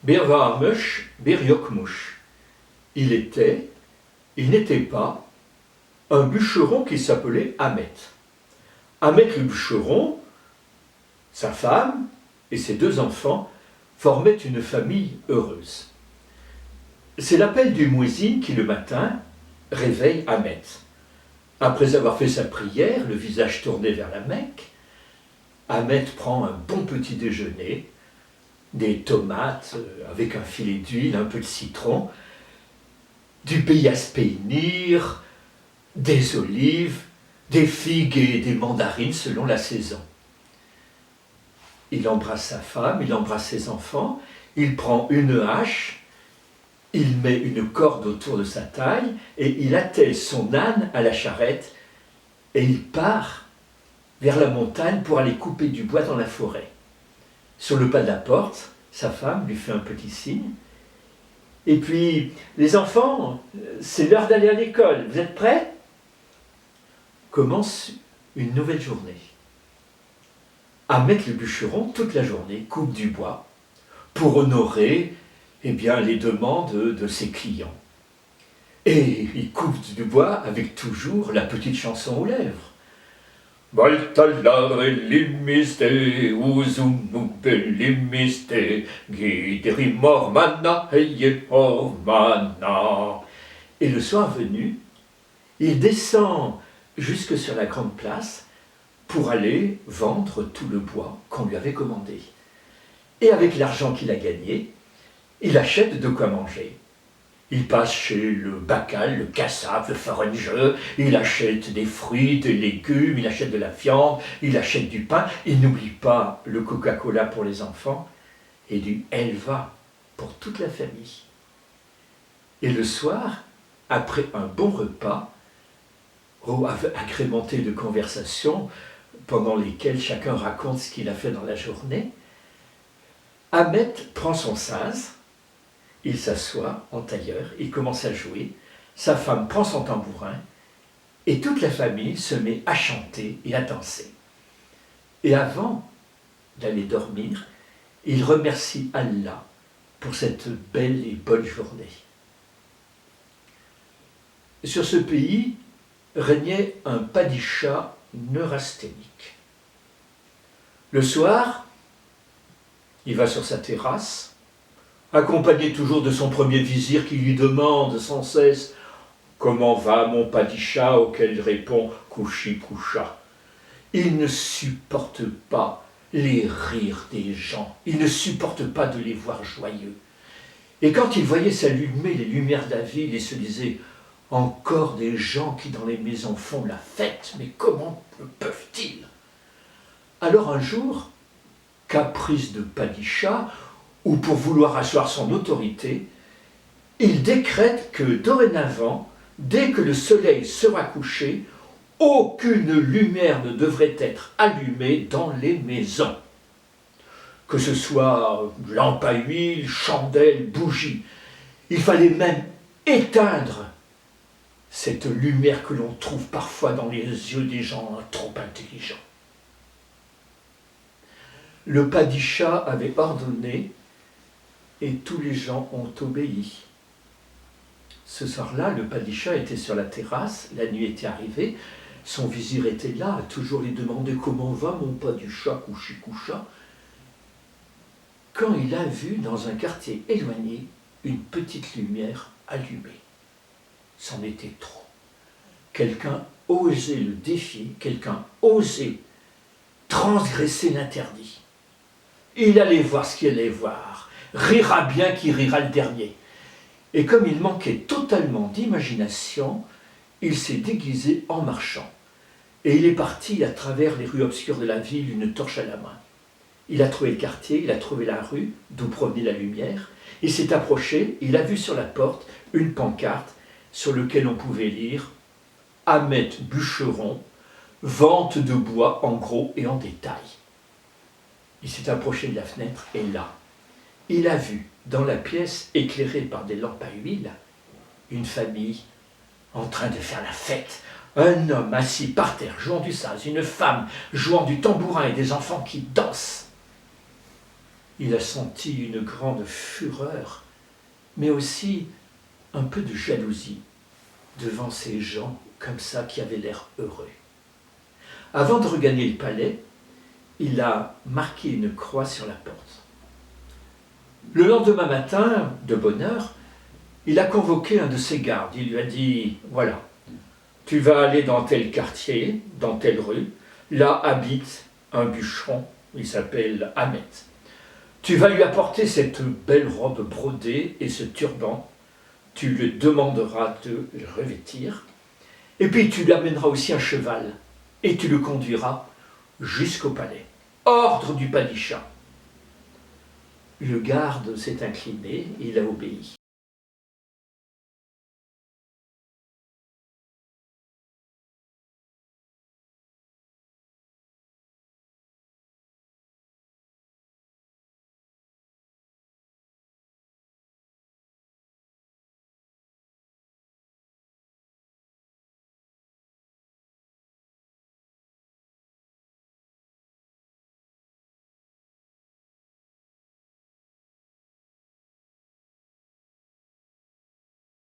Bir varmış, bir yokmuş. Il n'était pas, un bûcheron qui s'appelait Ahmet. Ahmet le bûcheron, sa femme et ses 2 enfants formaient une famille heureuse. C'est l'appel du muezzin qui, le matin, réveille Ahmet. Après avoir fait sa prière, le visage tourné vers la Mecque, Ahmet prend un bon petit déjeuner, des tomates avec un filet d'huile, un peu de citron, du payas peinir, des olives, des figues et des mandarines selon la saison. Il embrasse sa femme, il embrasse ses enfants, il prend une hache, il met une corde autour de sa taille et il attelle son âne à la charrette et il part vers la montagne pour aller couper du bois dans la forêt. Sur le pas de la porte, sa femme lui fait un petit signe. Et puis, les enfants, c'est l'heure d'aller à l'école. Vous êtes prêts ? Commence une nouvelle journée. Ahmet le bûcheron, toute la journée, coupe du bois pour honorer les demandes de ses clients. Et il coupe du bois avec toujours la petite chanson aux lèvres. Baltalar limiste, uzumube limiste, guideri mormana, heye mormana. Et le soir venu, il descend jusque sur la grande place pour aller vendre tout le bois qu'on lui avait commandé. Et avec l'argent qu'il a gagné, il achète de quoi manger. Il passe chez le bacal, le kassab, le farangeux, il achète des fruits, des légumes, il achète de la viande, il achète du pain, il n'oublie pas le Coca-Cola pour les enfants et du Elva pour toute la famille. Et le soir, après un bon repas, agrémenté de conversations pendant lesquelles chacun raconte ce qu'il a fait dans la journée, Ahmet prend son saz, il s'assoit en tailleur, il commence à jouer, sa femme prend son tambourin, et toute la famille se met à chanter et à danser. Et avant d'aller dormir, il remercie Allah pour cette belle et bonne journée. Sur ce pays régnait un padishah neurasthénique. Le soir, il va sur sa terrasse, accompagné toujours de son premier vizir qui lui demande sans cesse « Comment va mon padishah ?» auquel il répond « Kouchi koucha ». Il ne supporte pas les rires des gens, il ne supporte pas de les voir joyeux. Et quand il voyait s'allumer les lumières de la ville, il se disait « Encore des gens qui dans les maisons font la fête, mais comment le peuvent-ils » Alors un jour, caprice de padishah, ou pour vouloir asseoir son autorité, il décrète que dorénavant, dès que le soleil sera couché, aucune lumière ne devrait être allumée dans les maisons. Que ce soit lampe à huile, chandelle, bougie. Il fallait même éteindre cette lumière que l'on trouve parfois dans les yeux des gens trop intelligents. Le padishah avait ordonné et tous les gens ont obéi. Ce soir-là, le padishah était sur la terrasse, la nuit était arrivée, son vizir était là, à toujours lui demander « Comment va mon padishah, couchi coucha ?» Quand il a vu dans un quartier éloigné une petite lumière allumée. C'en était trop. Quelqu'un osait le défier, quelqu'un osait transgresser l'interdit. Il allait voir ce qu'il allait voir. Rira bien qui rira le dernier. Et comme il manquait totalement d'imagination, il s'est déguisé en marchand. Et il est parti à travers les rues obscures de la ville, une torche à la main. Il a trouvé le quartier, il a trouvé la rue d'où provenait la lumière. Il s'est approché, il a vu sur la porte une pancarte sur laquelle on pouvait lire « Ahmet bûcheron, vente de bois en gros et en détail ». Il s'est approché de la fenêtre et là, il a vu, dans la pièce éclairée par des lampes à huile, une famille en train de faire la fête. Un homme assis par terre, jouant du saz, une femme jouant du tambourin et des enfants qui dansent. Il a senti une grande fureur, mais aussi un peu de jalousie devant ces gens comme ça qui avaient l'air heureux. Avant de regagner le palais, il a marqué une croix sur la porte. Le lendemain matin, de bonne heure, il a convoqué un de ses gardes. Il lui a dit, voilà, tu vas aller dans tel quartier, dans telle rue, là habite un bûcheron, il s'appelle Ahmet. Tu vas lui apporter cette belle robe brodée et ce turban, tu lui demanderas de le revêtir, et puis tu lui amèneras aussi un cheval, et tu le conduiras jusqu'au palais. Ordre du padicha. Le garde s'est incliné, il a obéi.